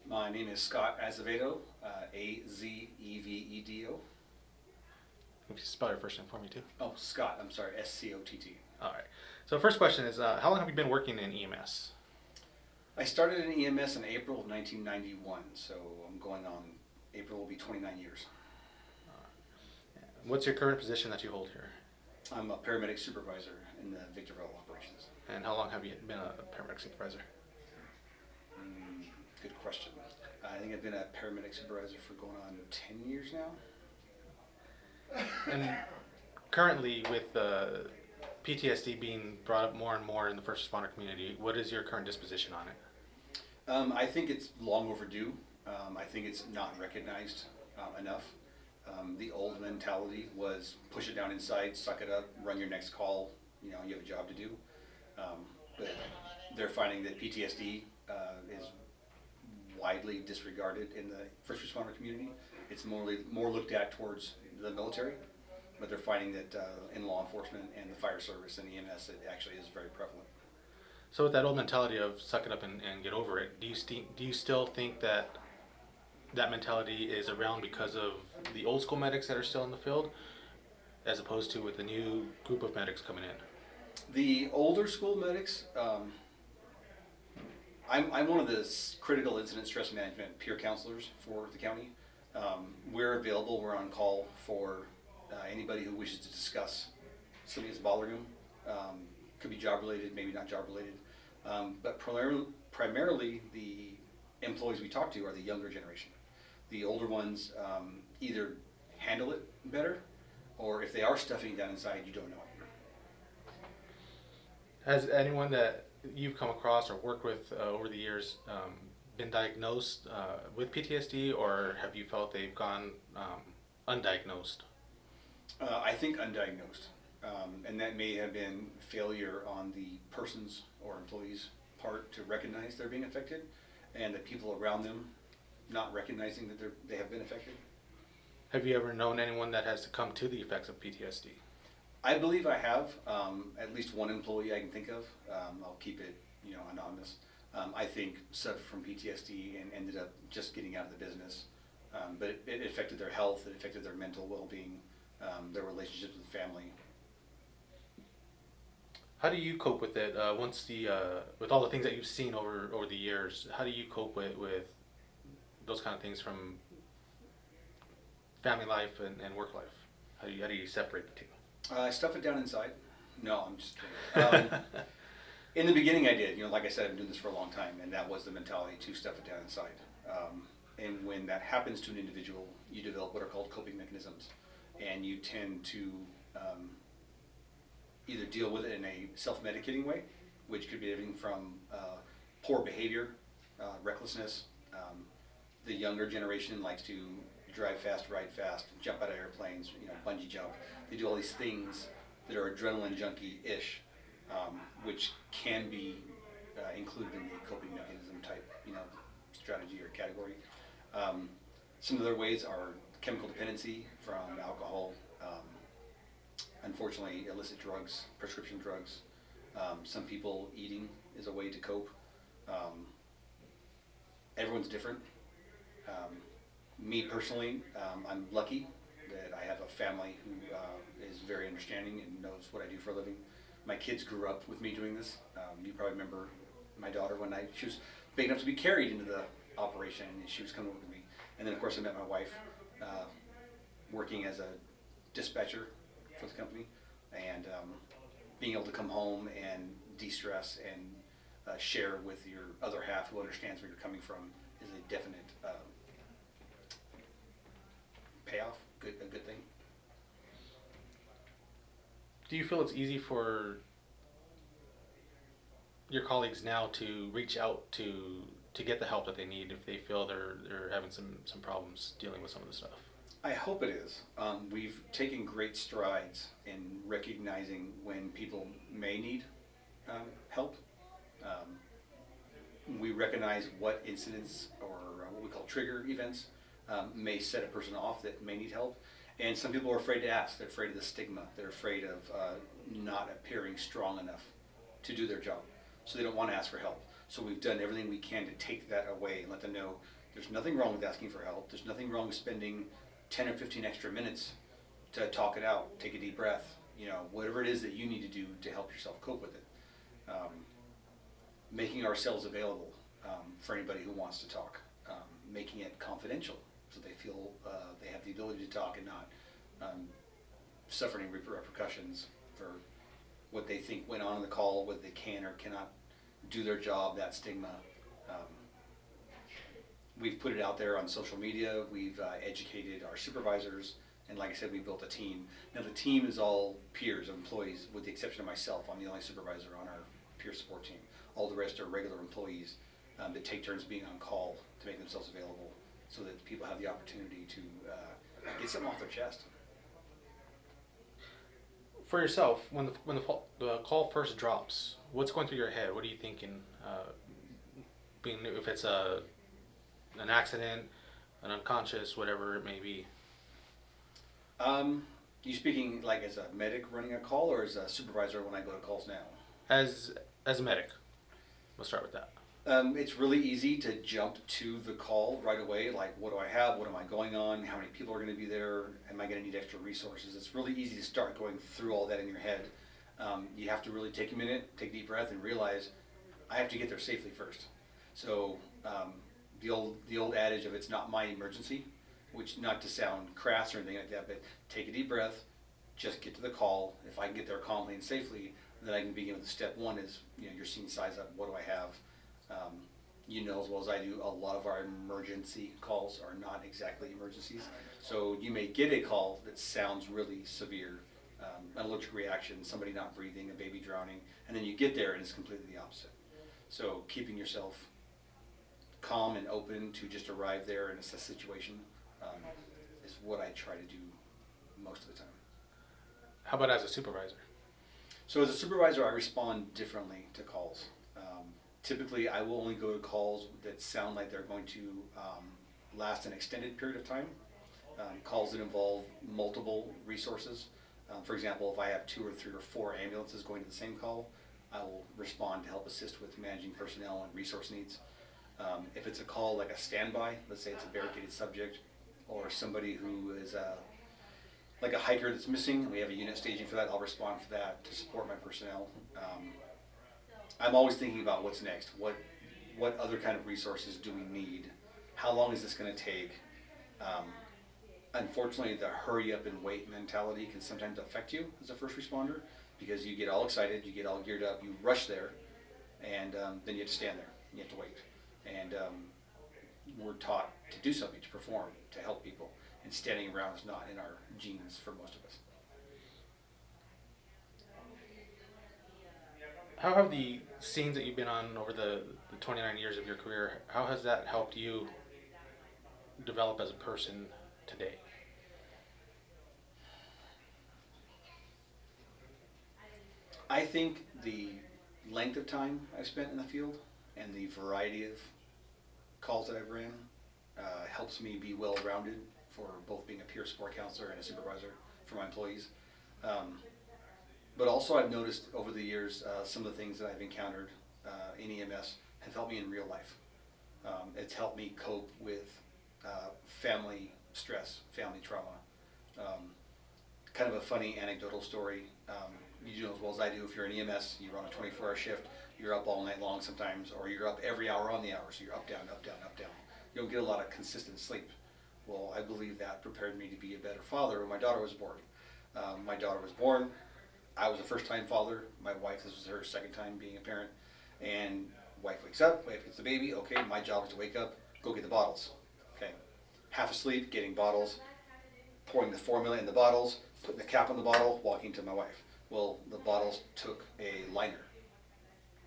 My name is Scott Azevedo, Azevedo. If you spell your first name for me too. Oh, Scott, I'm sorry, Scott. All right. So first question is, how long have you been working in EMS? I started in EMS in April of 1991, so I'm going on, April will be 29 years. What's your current position that you hold here? I'm a paramedic supervisor in the Victorville operations. And how long have you been a paramedic supervisor? Good question. I think I've been a paramedic supervisor for going on 10 years now. And currently, with PTSD being brought up more and more in the first responder community, what is your current disposition on it? I think it's long overdue. I think it's not recognized enough. The old mentality was push it down inside, suck it up, run your next call. You know, you have a job to do. But they're finding that PTSD is widely disregarded in the first responder community. It's more looked at towards the military, but they're finding that in law enforcement and the fire service and EMS, it actually is very prevalent. So with that old mentality of suck it up and get over it, do you still think that that mentality is around because of the old school medics that are still in the field, as opposed to with the new group of medics coming in? The older school medics, I'm one of the critical incident stress management peer counselors for the county. We're available, we're on call for anybody who wishes to discuss something that's bothering them. Could be job related, maybe not job related. But primarily the employees we talk to are the younger generation. The older ones either handle it better, or if they are stuffing it down inside, you don't know it. Has anyone that you've come across or worked with over the years been diagnosed with PTSD, or have you felt they've gone undiagnosed? I think undiagnosed. And that may have been failure on the person's or employee's part to recognize they're being affected, and the people around them not recognizing that they have been affected. Have you ever known anyone that has succumbed to the effects of PTSD? I believe I have at least one employee I can think of. I'll keep it, anonymous. I think suffered from PTSD and ended up just getting out of the business. But it affected their health. It affected their mental well-being, their relationships with family. How do you cope with it with all the things that you've seen over the years? How do you cope with those kind of things from family life and work life? How do you separate the two? I stuff it down inside. No, I'm just kidding. In the beginning, I did. Like I said, I've been doing this for a long time, and that was the mentality to stuff it down inside. And when that happens to an individual, you develop what are called coping mechanisms, and you tend to either deal with it in a self-medicating way, which could be everything from poor behavior, recklessness. The younger generation likes to drive fast, ride fast, jump out of airplanes, bungee jump. They do all these things that are adrenaline junkie-ish, which can be included in the coping mechanism type, strategy or category. Some of their ways are chemical dependency from alcohol, unfortunately illicit drugs, prescription drugs. Some people eating is a way to cope. Everyone's different. Me personally, I'm lucky that I have a family who is very understanding and knows what I do for a living. My kids grew up with me doing this. You probably remember my daughter when she was big enough to be carried into the operation, and she was coming with me. And then of course I met my wife working as a dispatcher for the company, and being able to come home and de-stress and share with your other half who understands where you're coming from is a definite payoff, a good thing. Do you feel it's easy for your colleagues now to reach out to get the help that they need if they feel they're having some problems dealing with some of the stuff? I hope it is. We've taken great strides in recognizing when people may need help. We recognize what incidents or what we call trigger events may set a person off that may need help. And some people are afraid to ask. They're afraid of the stigma. They're afraid of not appearing strong enough to do their job. So they don't want to ask for help. So we've done everything we can to take that away and let them know there's nothing wrong with asking for help. There's nothing wrong with spending 10 or 15 extra minutes to talk it out, take a deep breath, whatever it is that you need to do to help yourself cope with it. Making ourselves available for anybody who wants to talk, making it confidential so they feel they have the ability to talk and not suffering repercussions for what they think went on in the call, whether they can or cannot do their job, that stigma. We've put it out there on social media, we've educated our supervisors, and like I said, we built a team. Now the team is all peers, employees, with the exception of myself. I'm the only supervisor on our peer support team. All the rest are regular employees that take turns being on call to make themselves available so that people have the opportunity to get something off their chest. For yourself, when the call first drops, what's going through your head? What are you thinking? If it's an accident, an unconscious, whatever it may be. You speaking like as a medic running a call or as a supervisor when I go to calls now? As a medic, we'll start with that. It's really easy to jump to the call right away. Like, what do I have? What am I going on? How many people are going to be there? Am I going to need extra resources? It's really easy to start going through all that in your head. You have to really take a minute, take a deep breath, and realize I have to get there safely first. So the old adage of it's not my emergency, which not to sound crass or anything like that, but take a deep breath, just get to the call. If I can get there calmly and safely, then I can begin with the step one is, your scene size up. What do I have? As well as I do, a lot of our emergency calls are not exactly emergencies. So you may get a call that sounds really severe, an allergic reaction, somebody not breathing, a baby drowning, and then you get there and it's completely the opposite. So keeping yourself calm and open to just arrive there and assess the situation is what I try to do most of the time. How about as a supervisor? So as a supervisor, I respond differently to calls. Typically, I will only go to calls that sound like they're going to last an extended period of time. Calls that involve multiple resources. For example, if I have 2 or 3 or 4 ambulances going to the same call, I will respond to help assist with managing personnel and resource needs. If it's a call like a standby, let's say it's a barricaded subject, or somebody who is like a hiker that's missing, and we have a unit staging for that, I'll respond for that to support my personnel. I'm always thinking about what's next. What other kind of resources do we need? How long is this going to take? Unfortunately, the hurry up and wait mentality can sometimes affect you as a first responder because you get all excited, you get all geared up, you rush there, and then you have to stand there. You have to wait. And we're taught to do something, to perform, to help people. And standing around is not in our genes for most of us. How have the scenes that you've been on over the 29 years of your career, how has that helped you develop as a person today? I think the length of time I've spent in the field and the variety of calls that I've ran helps me be well-rounded for both being a peer support counselor and a supervisor for my employees. But also I've noticed over the years some of the things that I've encountered in EMS have helped me in real life. It's helped me cope with family stress, family trauma. Kind of a funny anecdotal story. You know as well as I do, if you're in EMS, you run a 24-hour shift, you're up all night long sometimes, or you're up every hour on the hour, so you're up, down, up, down, up, down. You don't get a lot of consistent sleep. Well, I believe that prepared me to be a better father when my daughter was born. My daughter was born. I was a first-time father. My wife, this was her second time being a parent. And wife wakes up, wife gets the baby. Okay, my job is to wake up, go get the bottles. Okay, half asleep, getting bottles, pouring the formula in the bottles, putting the cap on the bottle, walking to my wife. Well, the bottles took a liner.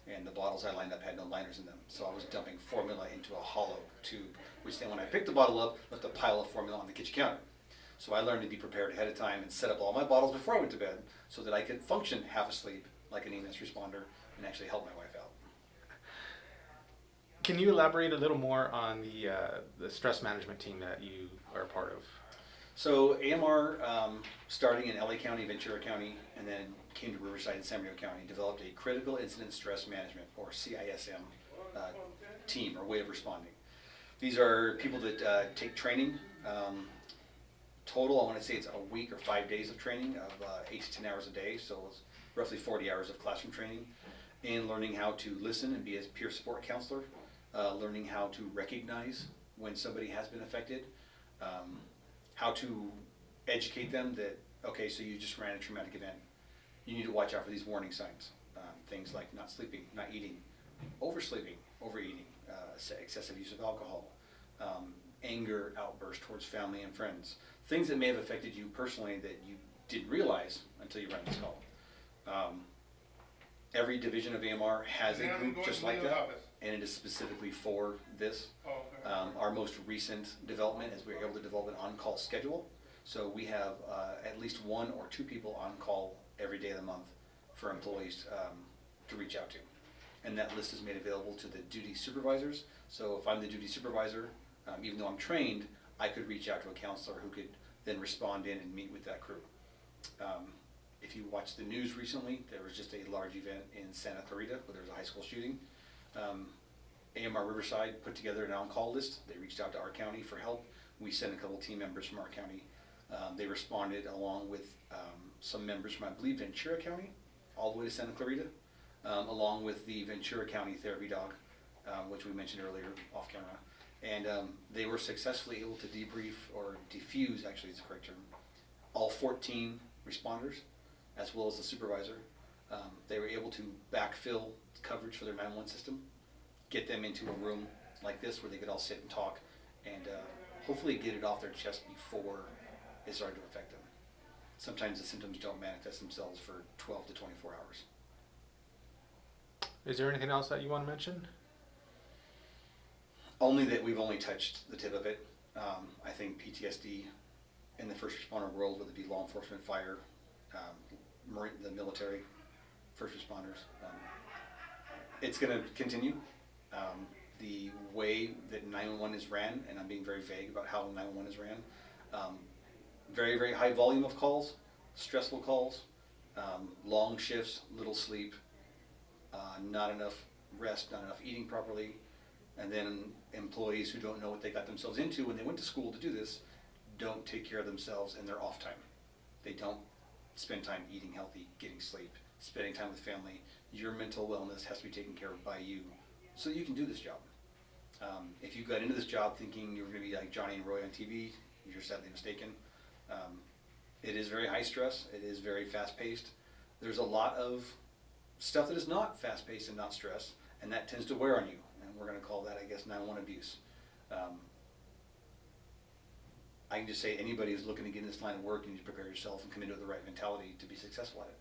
And the bottles I lined up had no liners in them. So I was dumping formula into a hollow tube, which then when I picked the bottle up, left a pile of formula on the kitchen counter. So I learned to be prepared ahead of time and set up all my bottles before I went to bed so that I could function half asleep like an EMS responder and actually help my wife out. Can you elaborate a little more on the stress management team that you are a part of? So AMR, starting in LA County, Ventura County, and then came to Riverside and San Bernardino County, developed a critical incident stress management, or CISM, team or way of responding. These are people that take training. Total, I want to say it's a week or 5 days of training of 8 to 10 hours a day, so it's roughly 40 hours of classroom training, and learning how to listen and be a peer support counselor, learning how to recognize when somebody has been affected, how to educate them that, okay, so you just ran a traumatic event. You need to watch out for these warning signs. Things like not sleeping, not eating, oversleeping, overeating, excessive use of alcohol, anger outbursts towards family and friends. Things that may have affected you personally that you didn't realize until you ran this call. Every division of AMR has a group just like that, and it is specifically for this. Our most recent development is we were able to develop an on-call schedule. So we have at least 1 or 2 people on call every day of the month for employees to reach out to. And that list is made available to the duty supervisors. So if I'm the duty supervisor, even though I'm trained, I could reach out to a counselor who could then respond in and meet with that crew. If you watched the news recently, there was just a large event in Santa Clarita where there was a high school shooting. AMR Riverside put together an on-call list. They reached out to our county for help. We sent a couple team members from our county. They responded along with some members from, I believe, Ventura County, all the way to Santa Clarita, along with the Ventura County Therapy Dog, which we mentioned earlier off camera. And they were successfully able to debrief, or defuse, actually is the correct term, all 14 responders, as well as the supervisor. They were able to backfill coverage for their 911 system, get them into a room like this where they could all sit and talk, and hopefully get it off their chest before it started to affect them. Sometimes the symptoms don't manifest themselves for 12 to 24 hours. Is there anything else that you want to mention? Only that we've only touched the tip of it. I think PTSD in the first responder world, whether it be law enforcement, fire, the military, first responders, it's going to continue. The way that 911 is ran, and I'm being very vague about how 911 is ran, very, very high volume of calls, stressful calls, long shifts, little sleep, not enough rest, not enough eating properly, and then employees who don't know what they got themselves into when they went to school to do this don't take care of themselves in their off time. They don't spend time eating healthy, getting sleep, spending time with family. Your mental wellness has to be taken care of by you so that you can do this job. If you got into this job thinking you were going to be like Johnny and Roy on TV, you're sadly mistaken. It is very high stress. It is very fast paced. There's a lot of stuff that is not fast paced and not stress, and that tends to wear on you. And we're going to call that, I guess, 911 abuse. I can just say anybody who's looking to get in this line of work, you need to prepare yourself and come into the right mentality to be successful at it.